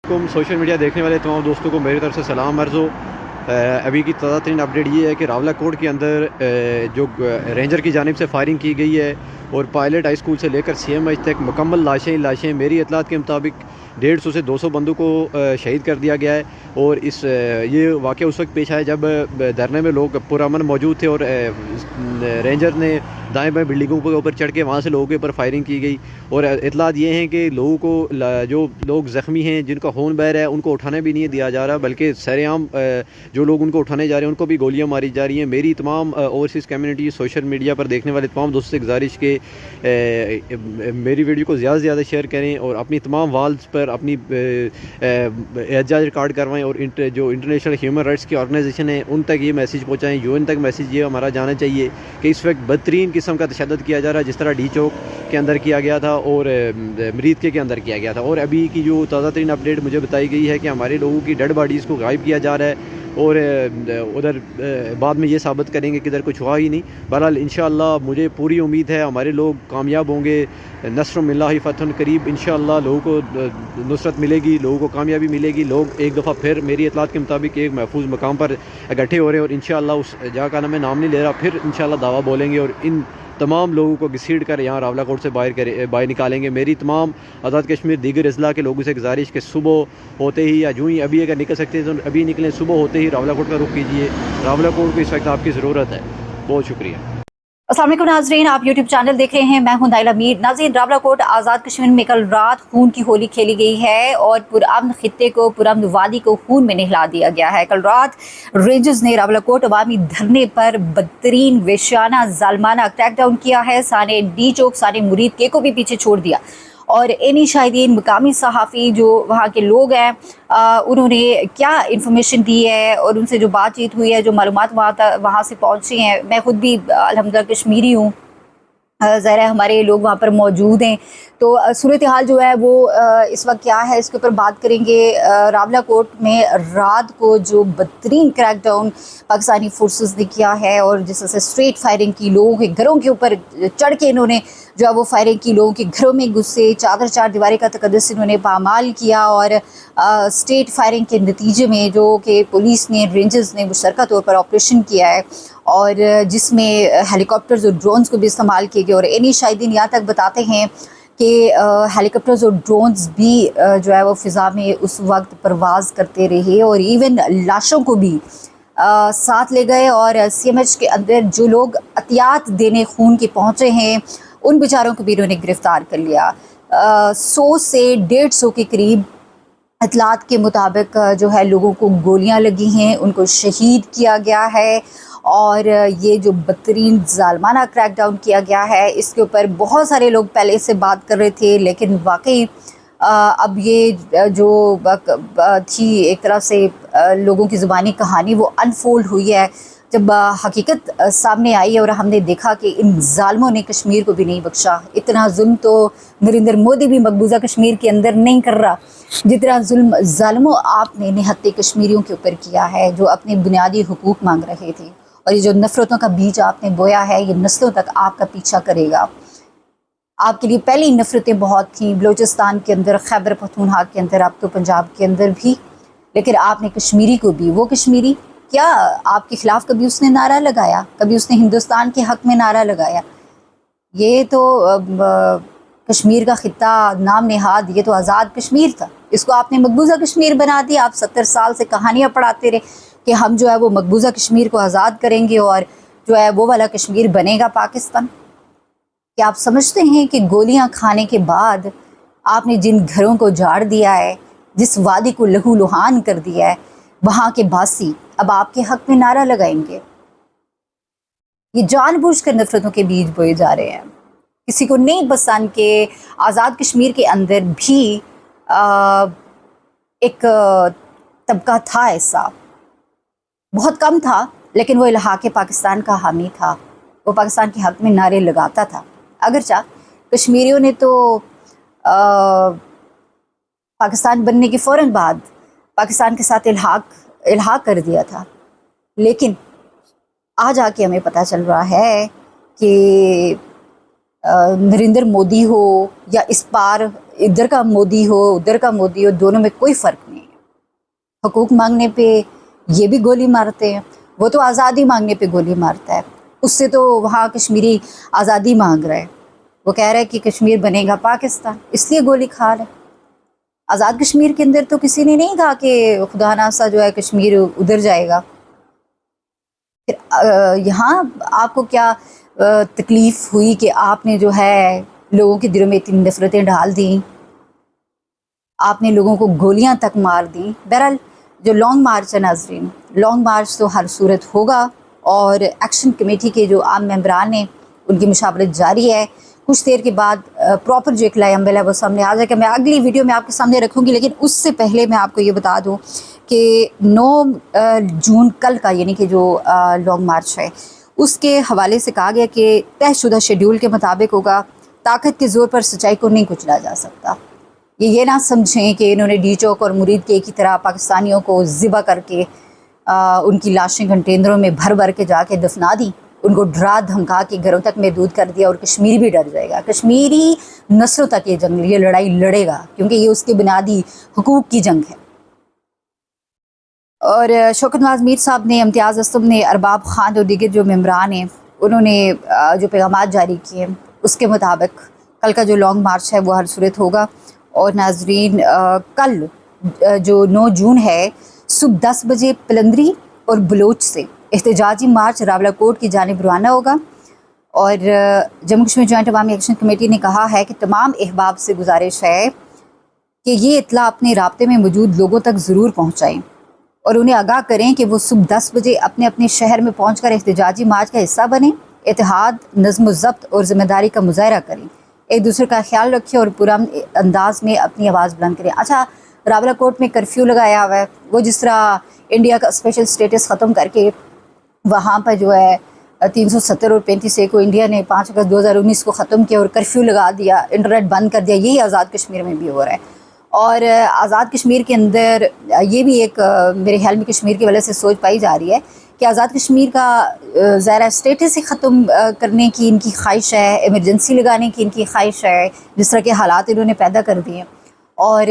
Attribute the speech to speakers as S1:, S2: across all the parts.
S1: Social media देखने वाले तमाम दोस्तों को मेरी तरफ से सलाम अर्ज़ हो। अभी की ताज़ा तरीन अपडेट ये है कि रावला कोट के अंदर जो रेंजर की जानिब से फायरिंग की गई है और पायलट हाई स्कूल से लेकर CMH तक मुकम्मल लाशें मेरी इतलात के मुताबिक 150 से 200 बंदों को शहीद कर दिया गया है। और ये वाक़या उस वक्त पेश आया जब धरने में लोग पुरअमन मौजूद थे और रेंजर ने दाएं बाएं बिल्डिंगों के ऊपर चढ़ के वहाँ से लोगों के ऊपर फायरिंग की गई। और इतलात ये हैं कि लोगों को जो लोग ज़ख्मी हैं जिनका खून बह रहा है उनको उठाने भी नहीं दिया जा रहा, बल्कि सरेआम जो लोग उनको उठाने जा रहे हैं उनको भी गोलियां मारी जा रही हैं। मेरी तमाम ओवरसीज़ कम्युनिटी सोशल मीडिया पर देखने वाले तमाम दोस्तों से गुजारिश के मेरी वीडियो को ज़्यादा से ज़्यादा शेयर करें और अपनी तमाम वाल्स पर अपनी एहतजाज रिकॉर्ड करवाएं और जो इंटरनेशनल ह्यूमन राइट्स की ऑर्गेनाइजेशन है उन तक ये मैसेज पहुँचाएँ। UN तक मैसेज ये हमारा जाना चाहिए कि इस वक्त बदतरीन किस्म का तशद्दुद किया जा रहा है, जिस तरह डी चौक के अंदर किया गया था और मरीद के अंदर किया गया था। और अभी की जो ताज़ा तरीन अपडेट मुझे बताई गई है कि हमारे लोगों की डेड बॉडीज़ को गायब किया जा रहा है और उधर बाद में ये साबित करेंगे कि इधर कुछ हुआ ही नहीं। बहरहाल इंशाअल्लाह मुझे पूरी उम्मीद है हमारे लोग कामयाब होंगे। नस्र मिल्लाहि फतहुन करीब, इंशाअल्लाह लोगों को नुसरत मिलेगी, लोगों को कामयाबी मिलेगी। लोग एक दफ़ा फिर मेरी इतलात के मुताबिक एक महफूज मकाम पर इकट्ठे हो रहे हैं और इंशाअल्लाह उस जगह का मैं नाम नहीं ले रहा, फिर इंशाअल्लाह दावा बोलेंगे और इन तमाम लोगों को घसीट कर यहाँ रावला कोट से बाहर निकालेंगे। मेरी तमाम आज़ाद कश्मीर दीगर अजला के लोगों से गुजारिश कि सुबह होते ही या यूँ ही अभी अगर निकल सकते हैं तो अभी निकलें, सुबह होते ही रावला कोट का रुख कीजिए। रावला कोट को इस वक्त आपकी ज़रूरत है। बहुत शुक्रिया।
S2: अस्सलाम वालेकुम नाज़रीन, आप यूट्यूब चैनल देख रहे हैं, मैं हूं नाइला मीर। नाज़रीन, रावला कोट आज़ाद कश्मीर में कल रात खून की होली खेली गई है और पुरअमन खित्ते को, पुरअमन वादी को खून में नहला दिया गया है। कल रात रेंजर्स ने रावला कोट अवामी धरने पर बदतरीन वेश्याना जालमाना क्रैकडाउन किया है। साने डी चौक, साने मुरीद के को भी पीछे छोड़ दिया और इन्हीं शाहिदीन, मुकामी सहाफ़ी जो वहाँ के लोग हैं, उन्होंने क्या इन्फॉर्मेशन दी है और उनसे जो बातचीत हुई है, जो मालूमात वहाँ से पहुँची हैं। मैं ख़ुद भी अल्हम्दुलिल्लाह कश्मीरी हूँ, ज़रा हमारे लोग वहाँ पर मौजूद हैं, तो सूरत हाल जो है वो इस वक्त क्या है इसके ऊपर बात करेंगे। रावला कोट में रात को जो बदतरीन क्रैकडाउन पाकिस्तानी फोर्सेस ने किया है और जिस तरह से स्ट्रेट फायरिंग की, लोगों के घरों के ऊपर चढ़ के इन्होंने जो है वो फायरिंग की, लोगों के घरों में घुसे, चार दीवारी का तकद्दुस इन्होंने पामाल किया और स्ट्रेट फायरिंग के नतीजे में जो कि पुलिस ने, रेंजर्स ने मुश्तरका तौर पर ऑपरेशन किया है और जिसमें हेलीकॉप्टर्स और ड्रोन्स को भी इस्तेमाल किए गए। और इन्हीं शाहिदीन यहाँ तक बताते हैं कि हेलीकॉप्टर्स और ड्रोन्स भी जो है वो फ़िज़ा में उस वक्त परवाज़ करते रहे और इवन लाशों को भी साथ ले गए और CMH के अंदर जो लोग अतियात देने खून के पहुँचे हैं उन बेचारों को भी इन्होंने गिरफ़्तार कर लिया। 100 से 150 के करीब इतलात के मुताबिक जो है लोगों को गोलियां लगी हैं, उनको शहीद किया गया है और ये जो बदतरीन जालमाना क्रैकडाउन किया गया है इसके ऊपर बहुत सारे लोग पहले से बात कर रहे थे, लेकिन वाकई अब ये जो थी एक तरह से लोगों की ज़ुबानी कहानी वो अनफोल्ड हुई है। जब हकीकत सामने आई और हमने देखा कि इन जालिमों ने कश्मीर को भी नहीं बख्शा। इतना जुल्म तो नरेंद्र मोदी भी मकबूजा कश्मीर के अंदर नहीं कर रहा जितना जुल्म जालिमों आपने निहत्ते कश्मीरियों के ऊपर किया है जो अपने बुनियादी हुकूक मांग रहे थे। और ये जो नफ़रतों का बीज आपने बोया है ये नस्लों तक आपका पीछा करेगा। आपके लिए पहली नफ़रतें बहुत थीं बलूचिस्तान के अंदर, खैबर पख्तूनख्वा के अंदर, अब तो पंजाब के अंदर भी, लेकिन आपने कश्मीरी को भी, वो कश्मीरी क्या आपके ख़िलाफ़ कभी उसने नारा लगाया? कभी उसने हिंदुस्तान के हक़ में नारा लगाया? ये तो कश्मीर का ख़ित्ता नाम नेहाद, ये तो आज़ाद कश्मीर था, इसको आपने मकबूजा कश्मीर बना दिया। आप 70 साल से कहानियाँ पढ़ाते रहे कि हम जो है वो मकबूजा कश्मीर को आज़ाद करेंगे और जो है वो वाला कश्मीर बनेगा पाकिस्तान। क्या आप समझते हैं कि गोलियां खाने के बाद आपने जिन घरों को उजाड़ दिया है, जिस वादी को लहू लुहान कर दिया है, वहाँ के बासी अब आपके हक में नारा लगाएंगे? ये जानबूझकर नफरतों के बीज बोए जा रहे हैं। किसी को नहीं पसंद कि आज़ाद कश्मीर के अंदर भी एक तबका था, ऐसा बहुत कम था, लेकिन वो इलाक़े पाकिस्तान का हामी था, वो पाकिस्तान के हक़ में नारे लगाता था। अगरचा कश्मीरियों ने तो पाकिस्तान बनने के फ़ौरन बाद पाकिस्तान के साथ इल्हाक़ कर दिया था, लेकिन आज आके हमें पता चल रहा है कि नरेंद्र मोदी हो या इस पार इधर का मोदी हो उधर का मोदी हो, दोनों में कोई फ़र्क नहीं है। हकूक़ मांगने पे ये भी गोली मारते हैं, वो तो आज़ादी मांगने पे गोली मारता है। उससे तो वहाँ कश्मीरी आज़ादी मांग रहा है, वो कह रहा है कि कश्मीर बनेगा पाकिस्तान, इसलिए गोली खा रहा है। आज़ाद कश्मीर के अंदर तो किसी ने नहीं कहा कि खुदा नासा जो है कश्मीर उधर जाएगा। फिर यहाँ आपको क्या तकलीफ़ हुई कि आपने जो है लोगों के दिलों में इतनी नफ़रतें डाल दी, आपने लोगों को गोलियां तक मार दी। बहरहाल जो लॉन्ग मार्च है नाजरीन, लॉन्ग मार्च तो हर सूरत होगा और एक्शन कमेटी के जो आम मेंबरान हैं उनकी मुशावरत जारी है। कुछ देर के बाद प्रॉपर जो एक लायम्बल है वो सामने आ जाएगा। मैं अगली वीडियो में आपके सामने रखूँगी, लेकिन उससे पहले मैं आपको ये बता दूँ कि 9 जून कल का यानी कि जो लॉन्ग मार्च है उसके हवाले से कहा गया कि तयशुदा शेड्यूल के मुताबिक होगा। ताकत के ज़ोर पर सच्चाई को नहीं कुचला जा सकता। ये ना समझें कि इन्होंने डी चौक और मुरीद के की तरह पाकिस्तानियों को ज़िबा करके उनकी लाशें कंटेनरों में भर भर के जाके दफना दी, उनको डरा धमका के घरों तक महदूद कर दिया और कश्मीरी भी डर जाएगा। कश्मीरी नस्लों तक ये लड़ाई लड़ेगा क्योंकि ये उसके बुनियादी हुकूक की जंग है। और शौकत नवाज़ मीर साहब ने, इम्तियाज़ असलम ने, अरबाब खान और दीगर जो मेम्बरान हैं उन्होंने जो पैगामात जारी किए उसके मुताबिक कल का जो लॉन्ग मार्च है वो हर सूरत होगा। और नाजरीन कल जो 9 जून है सुबह 10 बजे पलंदरी और बलोच से एहतजाजी मार्च रावलाकोट की जानिब रवाना होगा। और Jammu Kashmir joint Awami action committee ने कहा है कि तमाम अहबाब से गुजारिश है कि ये इत्तला अपने राब्ते में मौजूद लोगों तक ज़रूर पहुँचाएँ और उन्हें आगाह करें कि वो सुबह 10 बजे अपने अपने शहर में पहुँचकर एहतजाजी मार्च का हिस्सा बने, इत्तेहाद, नज़्म ज़ब्त और ज़िम्मेदारी का मुज़ाहरा करें, एक दूसरे का ख्याल रखें और पुरअमन अंदाज में अपनी आवाज़ बुलंद करें। अच्छा, रावलाकोट में कर्फ्यू लगाया हुआ है, वो जिस तरह इंडिया का स्पेशल स्टेटस ख़त्म करके वहाँ पर जो है 370 और 35A को इंडिया ने 5 अगस्त 2019 को ख़त्म किया और कर्फ्यू लगा दिया, इंटरनेट बंद कर दिया, यही आज़ाद कश्मीर में भी हो रहा है। और आज़ाद कश्मीर के अंदर ये भी एक मेरे ख्याल में कश्मीर की वजह से सोच पाई जा रही है कि आज़ाद कश्मीर का ज़ाहिर स्टेटस ही ख़त्म करने की इनकी ख्वाहिश है, इमरजेंसी लगाने की इनकी ख्वाहिश है, जिस तरह के हालात इन्होंने पैदा कर दिए। और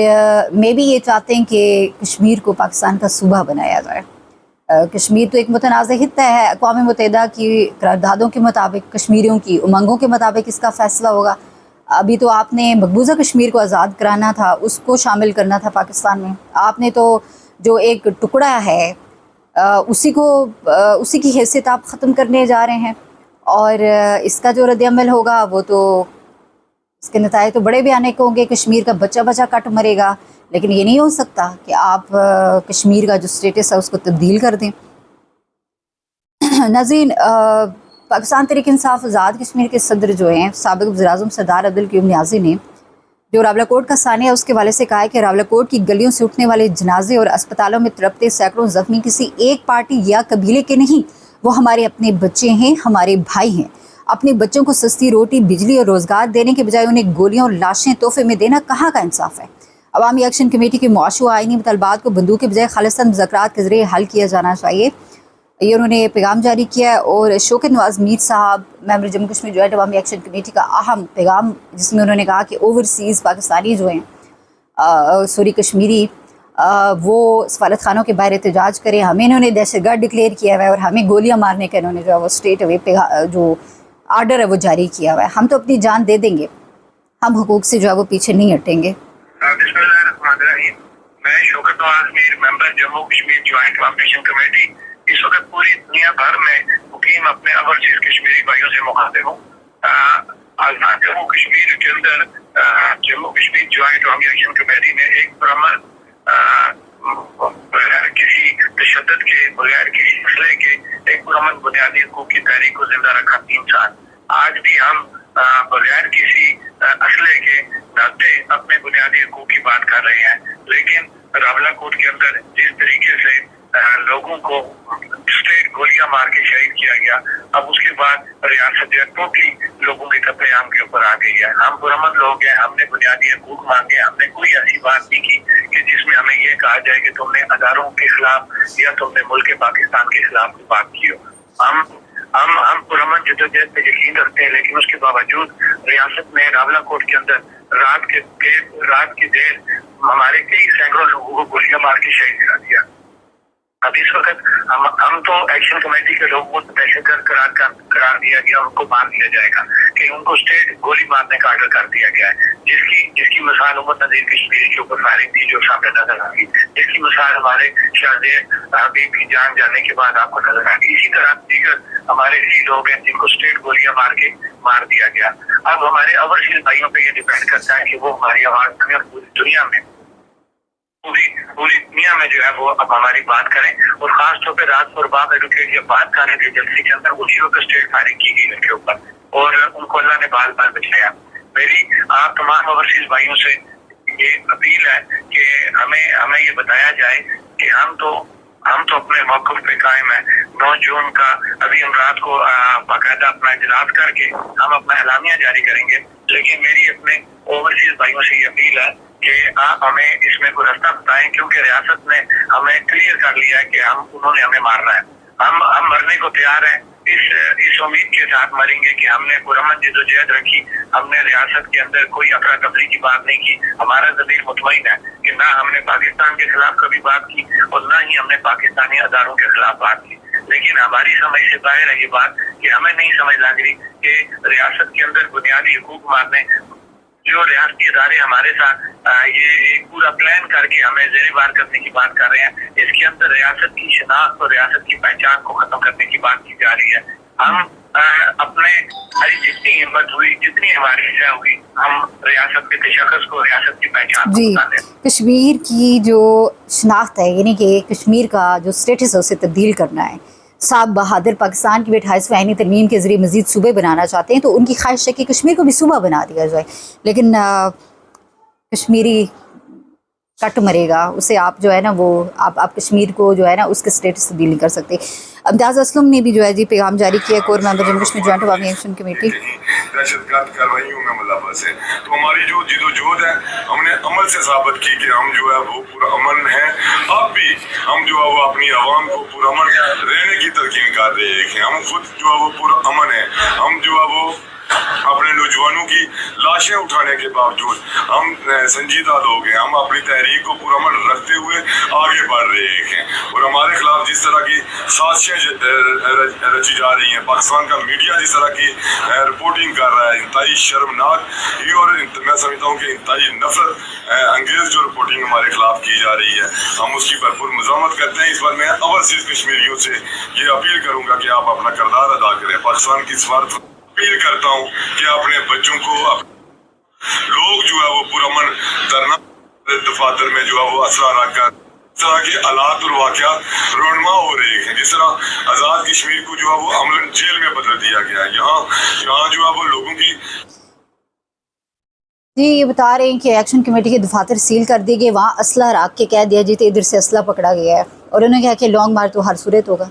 S2: मैं भी ये चाहते हैं कि कश्मीर को पाकिस्तान का सूबा बनाया जाए। कश्मीर तो एक मुतनाज़ हिस्सा है, अक़वाम मुत्तहिदा की करारदादों के मुताबिक, कश्मीरियों की उमंगों के मुताबिक इसका फ़ैसला होगा। अभी तो आपने मकबूजा कश्मीर को आज़ाद कराना था, उसको शामिल करना था पाकिस्तान में। आपने तो जो एक टुकड़ा है उसी की हैसियत आप ख़त्म करने जा रहे हैं। और इसका जो रद्द-ए-अमल होगा वो तो इसके नताए तो बड़े भयानक होंगे। कश्मीर का बच्चा बच्चा कट मरेगा, लेकिन ये नहीं हो सकता कि आप कश्मीर का जो स्टेटस है उसको तब्दील कर दें। नाज़रीन, पाकिस्तान तहरीक इंसाफ आज़ाद कश्मीर के सदर जो हैं साबिक़ वज़ीर-ए-आज़म सरदार अब्दुल क़य्यूम नियाज़ी ने जो रावलाकोट का सानिया है उसके हवाले से कहा है कि रावलाकोट की गलियों से उठने वाले जनाजे और अस्पतालों में तड़पते सैकड़ों ज़ख्मी किसी एक पार्टी या कबीले के नहीं, वो हमारे अपने बच्चे हैं, हमारे भाई हैं। अपने बच्चों को सस्ती रोटी, बिजली और रोज़गार देने के बजाय उन्हें गोलियाँ और लाशें तोहफे में देना कहाँ का इंसाफ है। अवामी एक्शन कमेटी के मुआशी व आइनी मुतालबात को बंदूक के बजाय खालिस्तान मुज़ाकरात के ज़रिए हल किया जाना चाहिए, ये उन्होंने पैगाम जारी किया है। और शौकत नवाज़ मीर साहब, member Jammu Kashmir joint Awami action committee का अहम पैगाम, जिसमें उन्होंने कहा कि ओवरसीज़ पाकिस्तानी जो हैं कश्मीरी वो सफारत खानों के बाहर एहतजाज करें। हमें इन्होंने दहशतगर्द डिक्लेयर किया हुआ है और हमें गोलियाँ मारने का इन्होंने जो है वो स्टेट अवे जो आर्डर है वो जारी किया हुआ है। हम तो अपनी जान दे देंगे, हम हुकूक से जो है वो पीछे नहीं हटेंगे।
S3: मैं शौकत नवाज़ Mir, member Jammu Kashmir joint Awami action committee, इस वक्त पूरी दुनिया भर में मुकीम अपने ओवरसीज कश्मीरी भाइयों से मुखातिब हूँ। आज़ाद जम्मू कश्मीर के अंदर Jammu Kashmir joint Awami action committee ने एक पुरअमन, बगैर किसी तशद्दुद के, बगैर किसी मसले के एक पुरअमन बुनियादी हकूक़ की तहरीक को जिंदा रखा 3 साल। आज भी हम बगैर किसी असले के नाते अपने बुनियादी हकूक़ की बात कर रहे हैं, लेकिन रावलाकोट के अंदर जिस तरीके से लोगों को स्ट्रेट गोलियां मार के शहीद किया गया, अब उसके बाद रियासत टोटली लोगों के कत्लेआम के ऊपर आ गई है। हम पुरअमन लोग हैं, हमने बुनियादी हकूक मांगे, हमने कोई ऐसी बात नहीं की कि जिसमें हमें ये कहा जाए कि तुमने अदारों के खिलाफ या तुमने मुल्क पाकिस्तान के खिलाफ बात की हो। हम हम पुरअमन जदोजहद पे यकीन रखते हैं, लेकिन उसके बावजूद रियासत में रावलाकोट के अंदर रात की देर हमारे कई सैकड़ों लोगों को गोलियां मार के शहीद करा दिया। अब इस वक्त हम तो एक्शन कमेटी के लोगों को दहशतगर्द करार दिया गया, उनको मार दिया जाएगा कि उनको स्टेट गोली मारने का ऑर्डर कर दिया गया है, जिसकी मिसाल उमर नजीर कश्मीरी के ऊपर फायरिंग थी जो सामने नजर आ गई, जिसकी मिसाल हमारे शाहजेब हबीब की जान जाने के बाद आपको नजर आ गई। इसी तरह दीगर हमारे कई लोग हैं जिनको स्टेट गोलियां मार दिया गया। अब हमारे ओवरसीज भाइयों पे ये डिपेंड करता है कि वो हमारी आवाज सुने और पूरी दुनिया में जो है वो अब हमारी बात करें, और खास तौर पे रात और बाप एडवोकेट जब बात कर रहे थे जलसे के अंदर, उसी वक्त स्टेट फायरिंग की गई उनके ऊपर और उनको अल्लाह ने बाल बचाया। मेरी आप तमाम ओवरसीज भाइयों से ये अपील है कि हमें ये बताया जाए कि हम तो अपने मौक़िफ़ पे कायम है। 9 जून का अभी हम रात को बाकायदा अपना इजलास करके हम अपना एलामिया जारी करेंगे, लेकिन मेरी अपने ओवरसीज भाइयों से ये अपील है कि आप हमें इसमें कोई रास्ता बताएं, क्योंकि रियासत ने हमें क्लियर कर लिया है कि उन्होंने हमें मारना है। हम मरने को तैयार हैं, इस उम्मीद के साथ मरेंगे कि हमने पुरअमन जदोजहद रखी, हमने रियासत के अंदर कोई अफरा तफरी की बात नहीं की। हमारा ज़मीर मुतमईन है कि ना हमने पाकिस्तान के खिलाफ कभी बात की और ना ही हमने पाकिस्तानी अदारों के खिलाफ बात की, लेकिन हमारी समझ से बाहर है ये बात कि हमें नहीं समझ लग रही कि रियासत के अंदर बुनियादी हुकूक मारने जो रियासती अदारे हमारे साथ ये एक पूरा प्लान करके हमें जेरेबार करने की बात कर रहे हैं। इसके अंदर रियासत की शनाख्त और रियासत की पहचान को खत्म करने की बात की जा रही है। हम अपने हमारी जितनी हिम्मत हुई, जितनी हमारी इच्छा हुई, हम रियासत के तशख़्ख़ुस को, रियासत की पहचान को बता दें।
S2: कश्मीर की जो शनाख्त है, यानी कि कश्मीर का जो स्टेटस है उसे तब्दील करना है। साहब बहादुर पाकिस्तान की 28वीं आईनी तरमीम के ज़रिए मज़ीद सूबे बनाना चाहते हैं, तो उनकी ख्वाहिश है कि कश्मीर को भी सूबा बना दिया जाए, लेकिन कश्मीरी कट मरेगा, उसे आप जो है ना वो आप कश्मीर को जो है ना उसके स्टेटस तब्दील नहीं कर सकते। अमदाज़ असलम ने भी जो है जी पैगाम जारी किया, core member Jammu Kashmir joint Awami action committee.
S4: दहशतगर्द कार्रवाइयों में मुलव्वस है, तो हमारी जो जिदोजहद है हमने अमल से साबित की कि हम जो है वो पुरअमन हैं। अब भी हम जो है वो अपनी आवाम को पुरअमन रहने की तलकीन कर रहे हैं। हम खुद जो है वो पुरअमन है। हम जो है वो अपने नौजवानों की लाशें उठाने के बावजूद हम संजीदा लोग हैं। हम अपनी तहरीक को पुरअमन रखते हुए आगे बढ़ रहे हैं, और हमारे खिलाफ जिस तरह की साजिशें रची जा रही हैं, पाकिस्तान का मीडिया जिस तरह की रिपोर्टिंग कर रहा है, इंतहाई शर्मनाक ही, और मैं समझता हूँ कि इंतहाई नफरत अंगेज जो रिपोर्टिंग हमारे खिलाफ की जा रही है, हम उसकी भरपूर मज़म्मत करते हैं। इस बार मैं ओवरसीज कश्मीरियों से ये अपील करूँगा कि आप अपना किरदार अदा करें। पाकिस्तान की स्वार्थ अपील करता हूँ कि अपने बच्चों को लोग जो है वो पुरअमन धरना दफातर में जो है वो असला रखकर इस तरह के हालात और वाक़यात रोनमा हो रहे हैं। जिस तरह आज़ाद कश्मीर को जो है वो अमलन जेल में बदल दिया गया है, यहाँ जो है वो लोगों की
S2: जी ये बता रहे हैं कि एक्शन कमेटी के दफातर सील कर दिए गए, वहाँ असला रख के कह दिया जी तो इधर से असला पकड़ा गया है, और उन्होंने कहा कि लॉन्ग मार्च तो हर सूरत होगा।